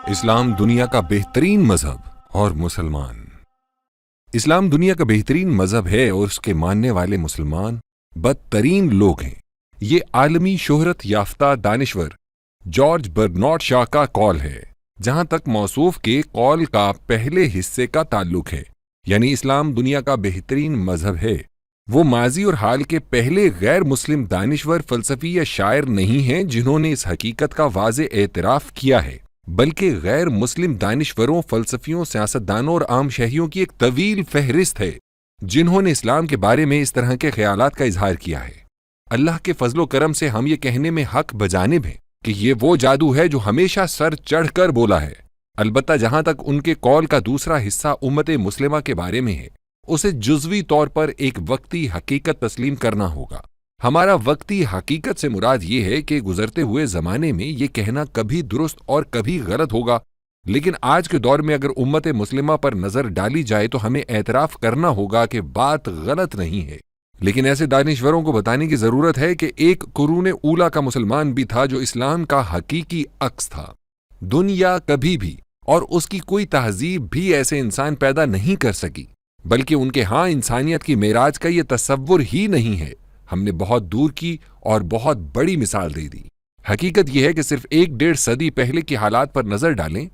اسلام دنیا کا بہترین مذہب اور مسلمان۔ اسلام دنیا کا بہترین مذہب ہے اور اس کے ماننے والے مسلمان بدترین لوگ ہیں۔ یہ عالمی شہرت یافتہ دانشور جارج برنارڈ شاہ کا قول ہے۔ جہاں تک موصوف کے قول کا پہلے حصے کا تعلق ہے، یعنی اسلام دنیا کا بہترین مذہب ہے، وہ ماضی اور حال کے پہلے غیر مسلم دانشور، فلسفی یا شاعر نہیں ہیں جنہوں نے اس حقیقت کا واضح اعتراف کیا ہے، بلکہ غیر مسلم دانشوروں، فلسفیوں، سیاستدانوں اور عام شہریوں کی ایک طویل فہرست ہے جنہوں نے اسلام کے بارے میں اس طرح کے خیالات کا اظہار کیا ہے۔ اللہ کے فضل و کرم سے ہم یہ کہنے میں حق بجانب ہیں کہ یہ وہ جادو ہے جو ہمیشہ سر چڑھ کر بولا ہے۔ البتہ جہاں تک ان کے قول کا دوسرا حصہ امت مسلمہ کے بارے میں ہے، اسے جزوی طور پر ایک وقتی حقیقت تسلیم کرنا ہوگا۔ ہمارا وقتی حقیقت سے مراد یہ ہے کہ گزرتے ہوئے زمانے میں یہ کہنا کبھی درست اور کبھی غلط ہوگا، لیکن آج کے دور میں اگر امت مسلمہ پر نظر ڈالی جائے تو ہمیں اعتراف کرنا ہوگا کہ بات غلط نہیں ہے۔ لیکن ایسے دانشوروں کو بتانے کی ضرورت ہے کہ ایک قرون اولیٰ کا مسلمان بھی تھا جو اسلام کا حقیقی عکس تھا۔ دنیا کبھی بھی اور اس کی کوئی تہذیب بھی ایسے انسان پیدا نہیں کر سکی، بلکہ ان کے ہاں انسانیت کی معراج کا یہ تصور ہی نہیں ہے۔ ہم نے بہت دور کی اور بہت بڑی مثال دے دی۔ حقیقت یہ ہے کہ صرف 1-1.5 صدی پہلے کی حالات پر نظر ڈالیں۔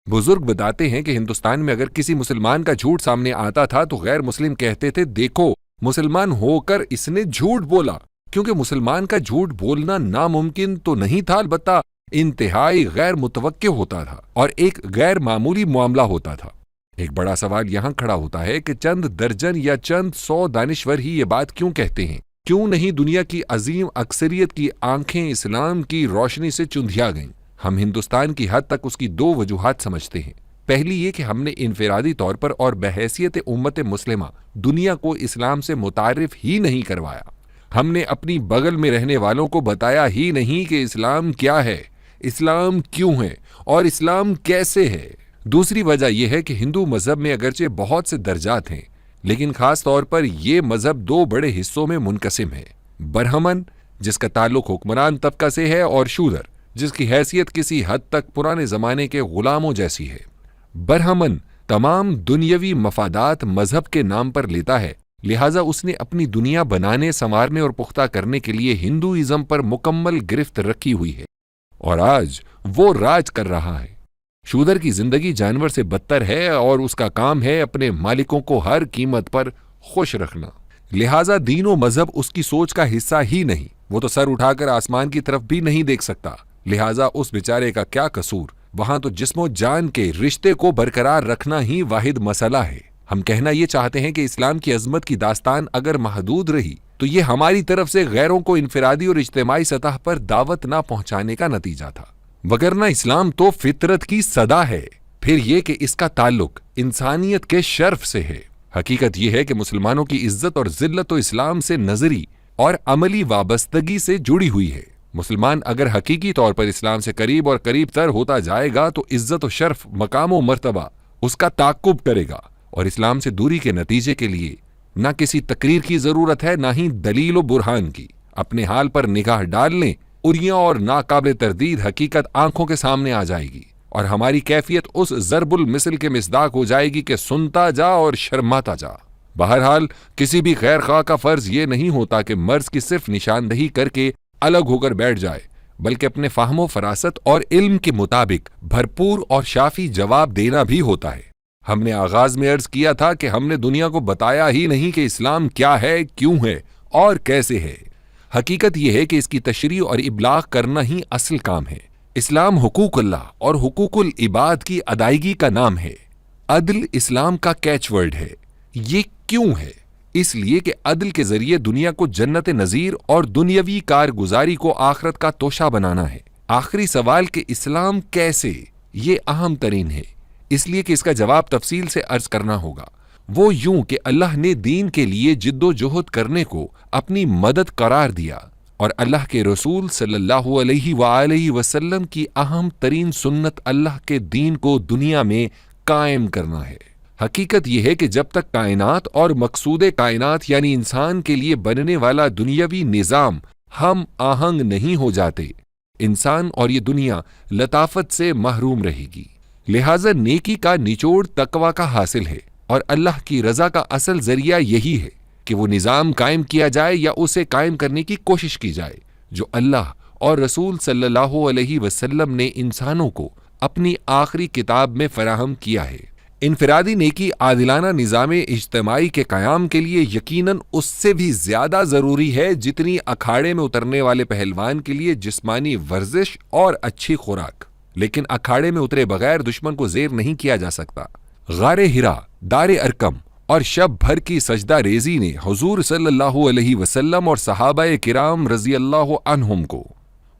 بزرگ بتاتے ہیں کہ ہندوستان میں اگر کسی مسلمان کا جھوٹ سامنے آتا تھا تو غیر مسلم کہتے تھے، دیکھو مسلمان ہو کر اس نے جھوٹ بولا، کیونکہ مسلمان کا جھوٹ بولنا ناممکن تو نہیں تھا، البتہ انتہائی غیر متوقع ہوتا تھا اور ایک غیر معمولی معاملہ ہوتا تھا۔ ایک بڑا سوال یہاں کھڑا ہوتا ہے کہ چند درجن یا چند 100 دانشور ہی یہ بات کیوں کہتے ہیں؟ کیوں نہیں دنیا کی عظیم اکثریت کی آنکھیں اسلام کی روشنی سے چندھیا گئیں؟ ہم ہندوستان کی حد تک اس کی 2 وجوہات سمجھتے ہیں۔ پہلی یہ کہ ہم نے انفرادی طور پر اور بحیثیت امت مسلمہ دنیا کو اسلام سے متعارف ہی نہیں کروایا۔ ہم نے اپنی بغل میں رہنے والوں کو بتایا ہی نہیں کہ اسلام کیا ہے، اسلام کیوں ہے اور اسلام کیسے ہے۔ دوسری وجہ یہ ہے کہ ہندو مذہب میں اگرچہ بہت سے درجات ہیں، لیکن خاص طور پر یہ مذہب 2 بڑے حصوں میں منقسم ہے: برہمن، جس کا تعلق حکمران طبقہ سے ہے، اور شودر، جس کی حیثیت کسی حد تک پرانے زمانے کے غلاموں جیسی ہے۔ برہمن تمام دنیاوی مفادات مذہب کے نام پر لیتا ہے، لہٰذا اس نے اپنی دنیا بنانے، سنوارنے اور پختہ کرنے کے لیے ہندوازم پر مکمل گرفت رکھی ہوئی ہے، اور آج وہ راج کر رہا ہے۔ شودر کی زندگی جانور سے بدتر ہے اور اس کا کام ہے اپنے مالکوں کو ہر قیمت پر خوش رکھنا، لہٰذا دین و مذہب اس کی سوچ کا حصہ ہی نہیں۔ وہ تو سر اٹھا کر آسمان کی طرف بھی نہیں دیکھ سکتا، لہٰذا اس بیچارے کا کیا قصور؟ وہاں تو جسم و جان کے رشتے کو برقرار رکھنا ہی واحد مسئلہ ہے۔ ہم کہنا یہ چاہتے ہیں کہ اسلام کی عظمت کی داستان اگر محدود رہی تو یہ ہماری طرف سے غیروں کو انفرادی اور اجتماعی سطح پر دعوت نہ پہنچانے کا نتیجہ تھا، وگرنہ اسلام تو فطرت کی صدا ہے۔ پھر یہ کہ اس کا تعلق انسانیت کے شرف سے ہے۔ حقیقت یہ ہے کہ مسلمانوں کی عزت اور ذلت تو اسلام سے نظری اور عملی وابستگی سے جڑی ہوئی ہے۔ مسلمان اگر حقیقی طور پر اسلام سے قریب اور قریب تر ہوتا جائے گا تو عزت و شرف، مقام و مرتبہ اس کا تعاقب کرے گا، اور اسلام سے دوری کے نتیجے کے لیے نہ کسی تقریر کی ضرورت ہے، نہ ہی دلیل و برہان کی۔ اپنے حال پر نگاہ ڈال لیں، اریاں اور ناقابل تردید حقیقت آنکھوں کے سامنے آ جائے گی، اور ہماری کیفیت اس ضرب المثل کے مصداق ہو جائے گی کہ سنتا جا اور شرماتا جا۔ بہرحال کسی بھی خیر خواہ کا فرض یہ نہیں ہوتا کہ مرض کی صرف نشاندہی کر کے الگ ہو کر بیٹھ جائے، بلکہ اپنے فہم و فراست اور علم کے مطابق بھرپور اور شافی جواب دینا بھی ہوتا ہے۔ ہم نے آغاز میں عرض کیا تھا کہ ہم نے دنیا کو بتایا ہی نہیں کہ اسلام کیا ہے، کیوں ہے اور کیسے ہے۔ حقیقت یہ ہے کہ اس کی تشریح اور ابلاغ کرنا ہی اصل کام ہے۔ اسلام حقوق اللہ اور حقوق العباد کی ادائیگی کا نام ہے۔ عدل اسلام کا کیچ ورڈ ہے۔ یہ کیوں ہے؟ اس لیے کہ عدل کے ذریعے دنیا کو جنت نظیر اور دنیاوی کارگزاری کو آخرت کا توشہ بنانا ہے۔ آخری سوال کہ اسلام کیسے، یہ اہم ترین ہے، اس لیے کہ اس کا جواب تفصیل سے عرض کرنا ہوگا۔ وہ یوں کہ اللہ نے دین کے لیے جد و جہد کرنے کو اپنی مدد قرار دیا، اور اللہ کے رسول صلی اللہ علیہ وآلہ وسلم کی اہم ترین سنت اللہ کے دین کو دنیا میں قائم کرنا ہے۔ حقیقت یہ ہے کہ جب تک کائنات اور مقصود کائنات یعنی انسان کے لیے بننے والا دنیاوی نظام ہم آہنگ نہیں ہو جاتے، انسان اور یہ دنیا لطافت سے محروم رہے گی۔ لہٰذا نیکی کا نچوڑ تقوی کا حاصل ہے، اور اللہ کی رضا کا اصل ذریعہ یہی ہے کہ وہ نظام قائم کیا جائے یا اسے قائم کرنے کی کوشش کی جائے جو اللہ اور رسول صلی اللہ علیہ وسلم نے انسانوں کو اپنی آخری کتاب میں فراہم کیا ہے۔ انفرادی نیکی عادلانہ نظام اجتماعی کے قیام کے لیے یقیناً اس سے بھی زیادہ ضروری ہے جتنی اکھاڑے میں اترنے والے پہلوان کے لیے جسمانی ورزش اور اچھی خوراک، لیکن اکھاڑے میں اترے بغیر دشمن کو زیر نہیں کیا جا سکتا۔ غار ہرا، دار ارکم اور شب بھر کی سجدہ ریزی نے حضور صلی اللہ علیہ وسلم اور صحابہ کرام رضی اللہ عنہم کو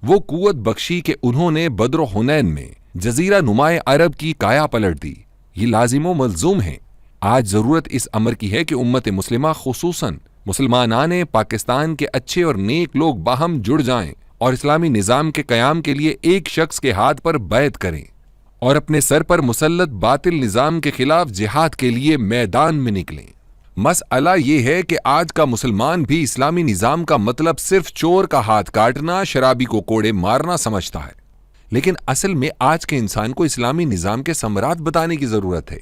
وہ قوت بخشی کہ انہوں نے بدر و حنین میں جزیرہ نمائے عرب کی کایا پلٹ دی۔ یہ لازم و ملزوم ہے۔ آج ضرورت اس امر کی ہے کہ امت مسلمہ خصوصاً مسلمانان پاکستان کے اچھے اور نیک لوگ باہم جڑ جائیں اور اسلامی نظام کے قیام کے لیے ایک شخص کے ہاتھ پر بیعت کریں اور اپنے سر پر مسلط باطل نظام کے خلاف جہاد کے لیے میدان میں نکلیں۔ مسئلہ یہ ہے کہ آج کا مسلمان بھی اسلامی نظام کا مطلب صرف چور کا ہاتھ کاٹنا، شرابی کو کوڑے مارنا سمجھتا ہے، لیکن اصل میں آج کے انسان کو اسلامی نظام کے ثمرات بتانے کی ضرورت ہے۔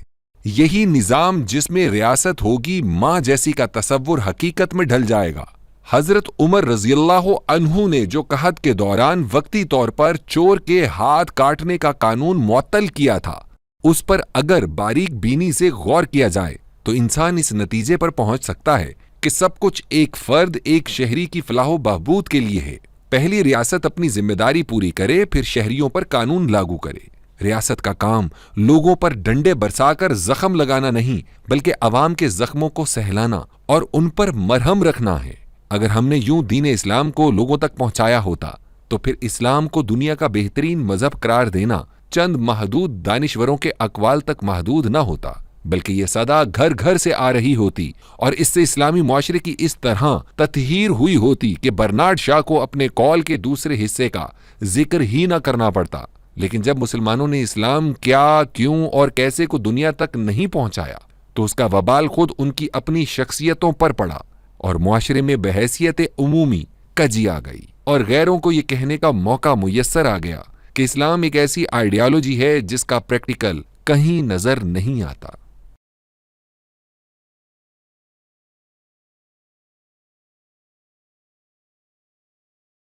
یہی نظام جس میں ریاست ہوگی ماں جیسی کا تصور حقیقت میں ڈھل جائے گا۔ حضرت عمر رضی اللہ عنہ نے جو قحط کے دوران وقتی طور پر چور کے ہاتھ کاٹنے کا قانون معطل کیا تھا، اس پر اگر باریک بینی سے غور کیا جائے تو انسان اس نتیجے پر پہنچ سکتا ہے کہ سب کچھ ایک فرد، ایک شہری کی فلاح و بہبود کے لیے ہے۔ پہلی ریاست اپنی ذمہ داری پوری کرے، پھر شہریوں پر قانون لاگو کرے۔ ریاست کا کام لوگوں پر ڈنڈے برسا کر زخم لگانا نہیں، بلکہ عوام کے زخموں کو سہلانا اور ان پر مرہم رکھنا ہے۔ اگر ہم نے یوں دین اسلام کو لوگوں تک پہنچایا ہوتا تو پھر اسلام کو دنیا کا بہترین مذہب قرار دینا چند محدود دانشوروں کے اقوال تک محدود نہ ہوتا، بلکہ یہ صدا گھر گھر سے آ رہی ہوتی، اور اس سے اسلامی معاشرے کی اس طرح تطہیر ہوئی ہوتی کہ برنارڈ شاہ کو اپنے قول کے دوسرے حصے کا ذکر ہی نہ کرنا پڑتا۔ لیکن جب مسلمانوں نے اسلام کیا، کیوں اور کیسے کو دنیا تک نہیں پہنچایا تو اس کا وبال خود ان کی اپنی شخصیتوں پر پڑا، اور معاشرے میں بحیثیت عمومی کجی آ گئی، اور غیروں کو یہ کہنے کا موقع میسر آ گیا کہ اسلام ایک ایسی آئیڈیالوجی ہے جس کا پریکٹیکل کہیں نظر نہیں آتا۔